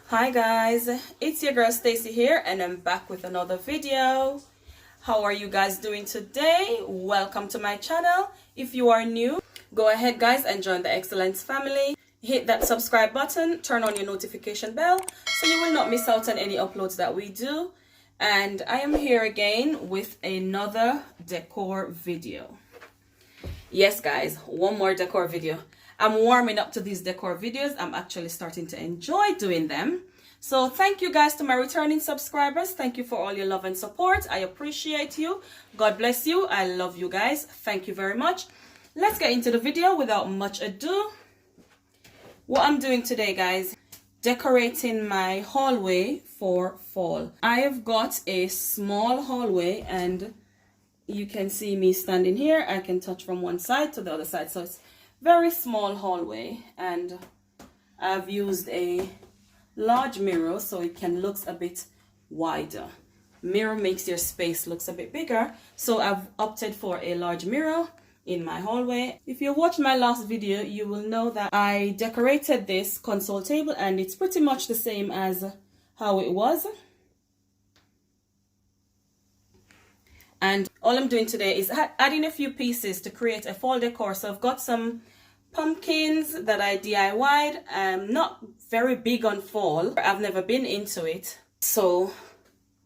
Hi guys, it's your girl Stacy here and I'm back with another video. How are you guys doing today? Welcome to my channel. If you are new, go ahead guys and join the Xcellence family. Hit that subscribe button, turn on your notification bell so you will not miss out on any uploads that we do. And I am here again with another decor video. Yes guys, one more decor video. I'm warming up to these decor videos. I'm actually starting to enjoy doing them. So thank you guys to my returning subscribers. Thank you for all your love and support. I appreciate you. God bless you. I love you guys. Thank you very much. Let's get into the video without much ado. What I'm doing today guys, decorating my hallway for fall. I have got a small hallway and you can see me standing here. I can touch from one side to the other side. So it's very small hallway and I've used a large mirror so it can look a bit wider. Mirror makes your space looks a bit bigger, so I've opted for a large mirror in my hallway. If you watched my last video, you will know that I decorated this console table and it's pretty much the same as how it was. And all I'm doing today is adding a few pieces to create a fall decor. So I've got some pumpkins that I DIY'd. I'm not very big on fall. I've never been into it. So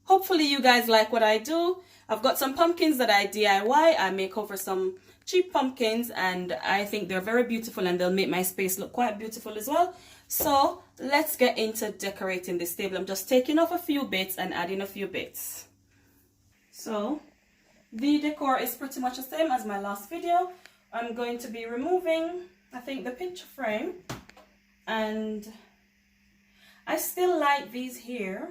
hopefully you guys like what I do. I've got some pumpkins that I DIY. I make over some cheap pumpkins and I think they're very beautiful and they'll make my space look quite beautiful as well. So let's get into decorating this table. I'm just taking off a few bits and adding a few bits. So the decor is pretty much the same as my last video. I'm going to be removing, I think, the picture frame, and I still like these here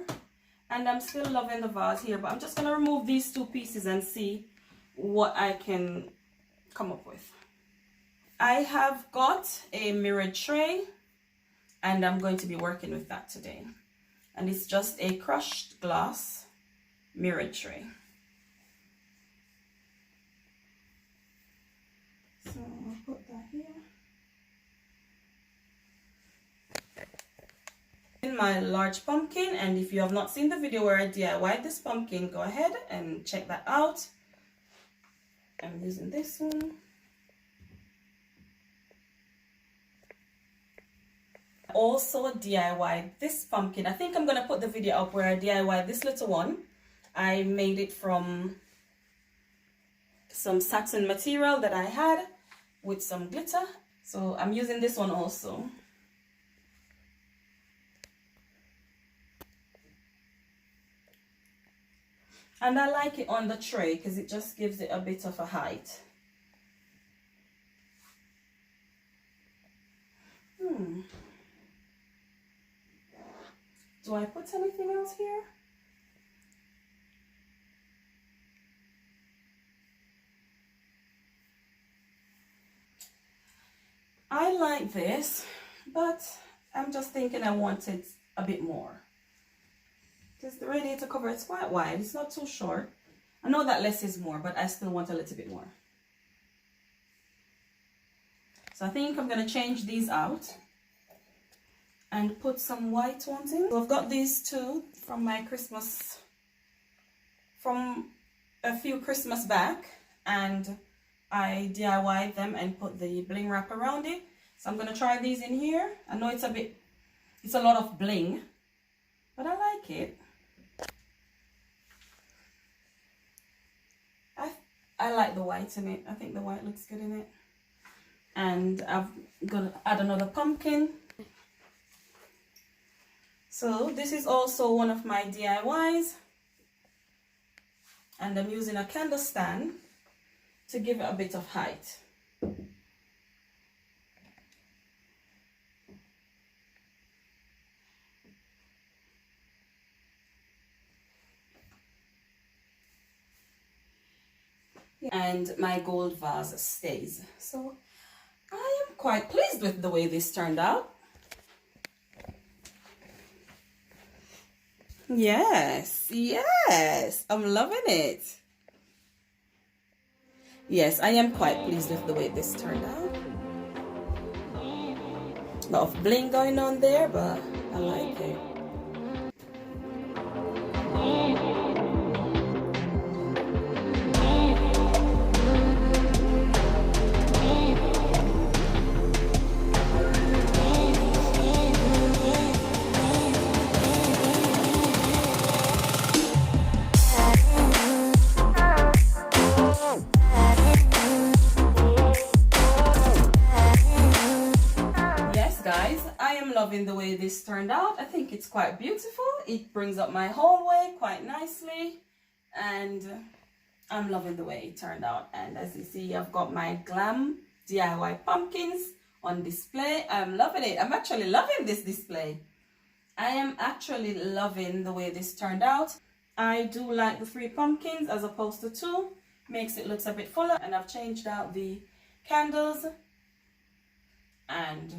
and I'm still loving the vase here, but I'm just going to remove these two pieces and see what I can come up with. I have got a mirrored tray and I'm going to be working with that today, and it's just a crushed glass mirrored tray. So I'll put that here. In my large pumpkin, and if you have not seen the video where I DIY'd this pumpkin, go ahead and check that out. I'm using this one. Also DIY'd this pumpkin. I think I'm going to put the video up where I DIY'd this little one. I made it from some satin material that I had with some glitter, so I'm using this one also. And I like it on the tray because it just gives it a bit of a height. Do I put anything else here? I like this, but I'm just thinking I wanted a bit more. Because the radiator cover is quite wide, it's not too short. I know that less is more, but I still want a little bit more. So I think I'm going to change these out and put some white ones in. So I've got these two from my Christmas, from a few Christmas back, and I DIY'd them and put the bling wrap around it. So I'm going to try these in here. I know it's a lot of bling, but I like it. I like the white in it. I think the white looks good in it. And I'm going to add another pumpkin. So this is also one of my DIYs. And I'm using a candle stand to give it a bit of height. And my gold vase stays. So I am quite pleased with the way this turned out. Yes, I'm loving it. Yes, I am quite pleased with the way this turned out. A lot of bling going on there, but I like it. way this turned out. I think it's quite beautiful. It brings up my hallway quite nicely, and I'm loving the way it turned out. And as you see, I've got my Glam DIY pumpkins on display. I'm loving it. I'm actually loving this display. I am actually loving the way this turned out. I do like the 3 pumpkins as opposed to 2. Makes it look a bit fuller. And I've changed out the candles, and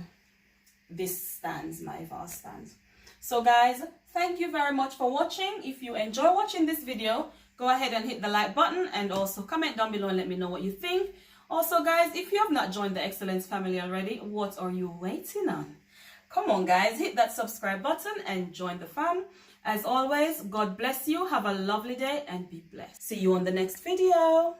this stands, my vase stands. So guys, thank you very much for watching. If you enjoy watching this video, go ahead and hit the like button, and also comment down below and let me know what you think. Also guys, if you have not joined the Xcellence family already, what are you waiting on? Come on guys, hit that subscribe button and join the fam. As always, God bless you, have a lovely day, and be blessed. See you on the next video.